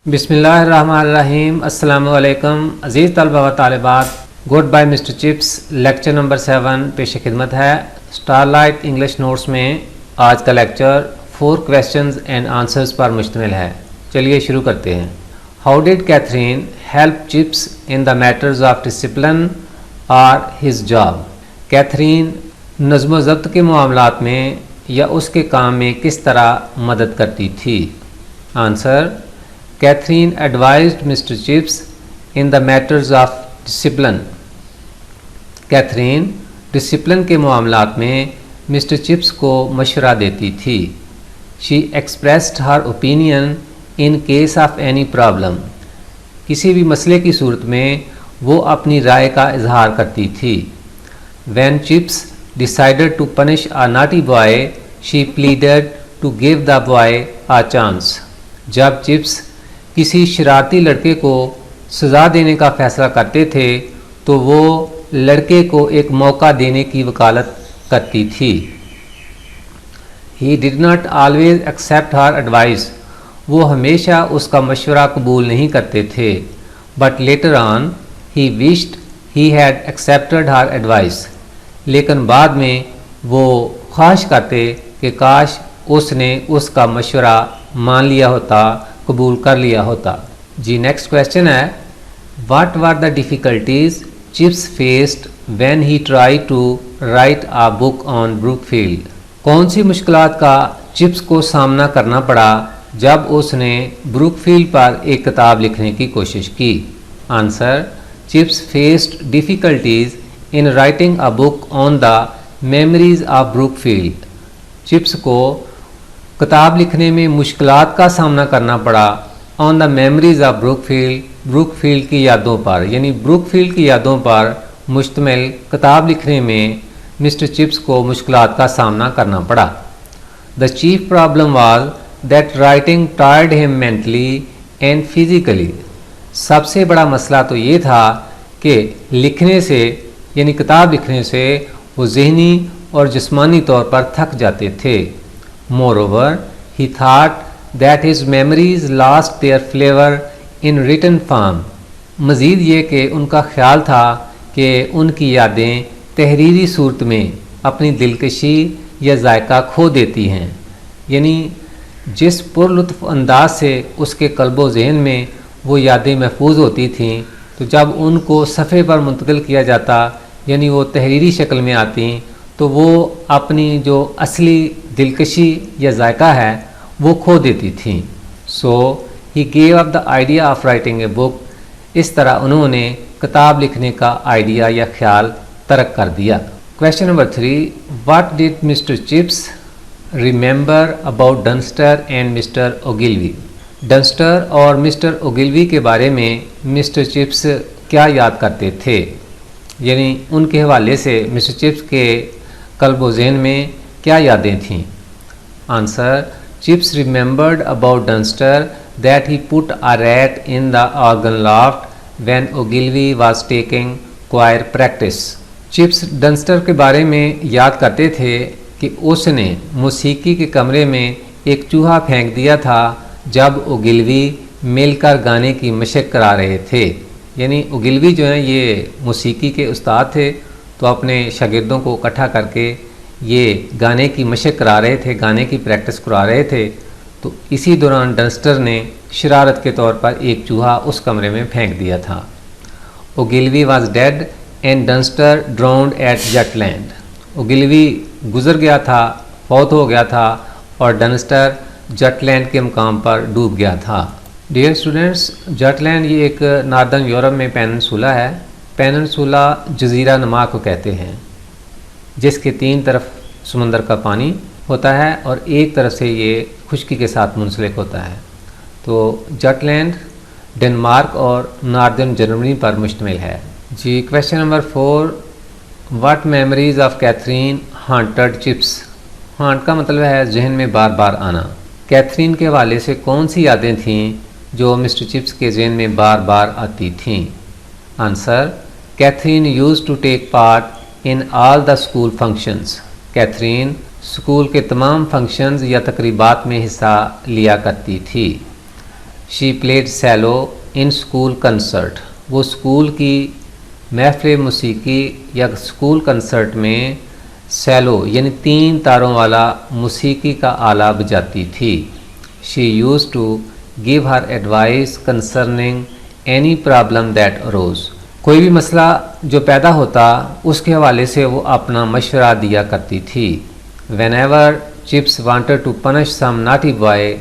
बिस्मिल्लाहिर्रहमानिर्रहीम। अस्सलामुअलैकुम अज़ीज़ तलबा व तालिबात, goodbye Mister Chips lecture number 7 पेश खिदमत है। स्टारलाइट इंग्लिश नोट्स में आज का लेक्चर 4 क्वेश्चंस एंड आंसर्स पर मुश्तमिल है। चलिए शुरू करते हैं। How did Catherine help Chips in the matters of discipline और हिज जॉब? कैथरीन नज़्म व ज़ब्त के मामलात में या उसके काम में किस तरह मदद करती थी? Answer: Catherine advised Mr. Chips in the matters of discipline. Catherine discipline के मामलात में मिस्टर चिप्स को मशवरा देती थी। She expressed her opinion in case of any problem. किसी भी मसले की सूरत में वो अपनी राय का इजहार करती थी। When Chips decided to punish a naughty boy, she pleaded to give the boy a chance. जब चिप्स किसी शरारती लड़के को सज़ा देने का फ़ैसला करते थे तो वो लड़के को एक मौका देने की वकालत करती थी। He did not always accept her advice. वो हमेशा उसका मशवरा कबूल नहीं करते थे। But later on, he wished he had accepted her advice. लेकिन बाद में वो ख्वाहिश करते कि काश उसने उसका मशवरा मान लिया होता, कबूल कर लिया होता। जी नेक्स्ट क्वेश्चन है, what were the difficulties Chips faced when he try to write a book on Brookfield? कौन सी मुश्किलात का चिप्स को सामना करना पड़ा जब उसने ब्रूकफील्ड पर एक किताब लिखने की कोशिश की? Answer: Chips faced difficulties in writing a book on the memories of Brookfield. Chips को किताब लिखने में मुश्किलात का सामना करना पड़ा on the memories of Brookfield, Brookfield की यादों पर, यानी ब्रूकफील्ड की यादों पर मुश्तमिल किताब लिखने में मिस्टर चिप्स को मुश्किलात का सामना करना पड़ा। The chief problem was that writing tired him mentally and physically. सबसे बड़ा मसला तो ये था कि लिखने से, यानी किताब लिखने से वो ज़हनी और जिस्मानी तौर पर थक जाते थे। Moreover, he thought that his memories lost their flavor in written form. मज़ीद ये कि उनका ख्याल था कि उनकी यादें तहरीरी सूरत में अपनी दिलकशी या जायका खो देती हैं, यानी जिस पुरलुत्फ़ अंदाज से उसके कल्बो ज़हन में वो यादें महफूज होती थीं, तो जब उनको सफ़े पर मुंतकिल किया जाता, यानी वो तहरीरी शक्ल में आती, तो वो अपनी जो असली दिलकशी या जायका है वो खो देती थी। So he gave up the idea of writing a book. इस तरह उन्होंने किताब लिखने का आइडिया या ख्याल तर्क कर दिया। Question number 3, what did Mister Chips remember about Dunster and Mister Ogilvie? Dunster और मिस्टर ओगिलवी के बारे में मिस्टर चिप्स क्या याद करते थे, यानी उनके हवाले से मिस्टर चिप्स के कल्बो ज़हन में क्या यादें थीं? Answer: Chips remembered about Dunster that he put a rat in the organ loft when Ogilvie was taking choir practice. Chips Dunster के बारे में याद करते थे कि उसने मौसीकी के कमरे में एक चूहा फेंक दिया था जब ओगिलवी मिलकर गाने की मशक करा रहे थे। यानी ओगिलवी जो हैं ये मौसीकी के उस्ताद थे, तो अपने शागिर्दों को इकट्ठा करके ये गाने की मशक करा रहे थे, गाने की प्रैक्टिस करा रहे थे। तो इसी दौरान डंस्टर ने शरारत के तौर पर एक चूहा उस कमरे में फेंक दिया था। Ogilvie was dead and Dunster drowned at Jutland. Ogilvie गुजर गया था, फौत हो गया था, और डंस्टर जटलैंड के मुकाम पर डूब गया था। डियर स्टूडेंट्स, जटलैंड ये एक नॉर्दर्न यूरोप में पेनिनसुला है। पेनिनसुला जजीरा नुमा को कहते हैं, जिसके 3 तरफ समंदर का पानी होता है और एक तरफ से ये खुश्की के साथ मुंसलिक होता है। तो जटलैंड डेनमार्क और नॉर्दर्न जर्मनी पर मुश्तमिल है। जी question number 4, what memories of Catherine haunted Chips? Haunt का मतलब है जहन में बार बार आना। कैथरीन के हवाले से कौन सी यादें थीं जो मिस्टर चिप्स के जहन में बार बार आती थीं? Answer: Catherine used to take part in all the school functions. Catherine school के तमाम फंक्शंस या तकरीबात में हिस्सा लिया करती थी। She played cello in school concert, वो स्कूल की महफिल मौसीकी या स्कूल कंसर्ट में सेलो यानी 3 तारों वाला मौसीकी का आला बजाती थी। She use to give her advice concerning any problem that arose, कोई भी मसला जो पैदा होता उसके हवाले से वो अपना मशवरा दिया करती थी। Whenever Chips wanted to punish some naughty boy,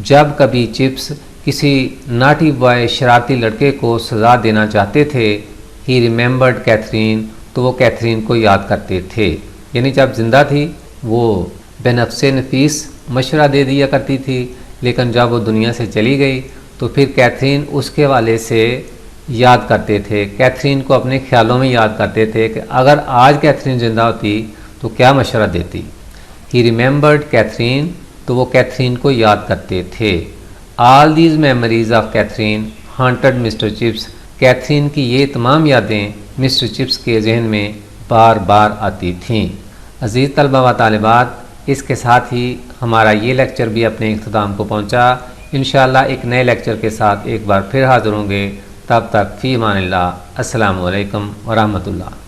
जब कभी चिप्स किसी नाटी बॉय शरारती लड़के को सज़ा देना चाहते थे, ही रिमेंबर्ड कैथरीन, तो वो कैथरीन को याद करते थे। यानी जब ज़िंदा थी वो बेनफ्से नफीस मशवरा दे दिया करती थी, लेकिन जब वो दुनिया से चली गई तो फिर कैथरीन उसके वाले से याद करते थे, कैथरीन को अपने ख्यालों में याद करते थे कि अगर आज कैथरीन ज़िंदा होती तो क्या मशवरा देती। ही रिमेंबर्ड कैथरीन, तो वो कैथरीन को याद करते थे। All these memories of Catherine haunted Mister Chips, Catherine की ये तमाम यादें मिस्टर चिप्स के जहन में बार बार आती थीं। अज़ीज़ तलबा व तालिबात, इसके साथ ही हमारा ये लेक्चर भी अपने इख्तिताम को पहुँचा। इंशाअल्लाह एक नए लेक्चर के साथ एक बार फिर हाज़िर होंगे। तब तक फ़ी अमानिल्लाह। अस्सलामु अलैकुम व रहमतुल्लाह।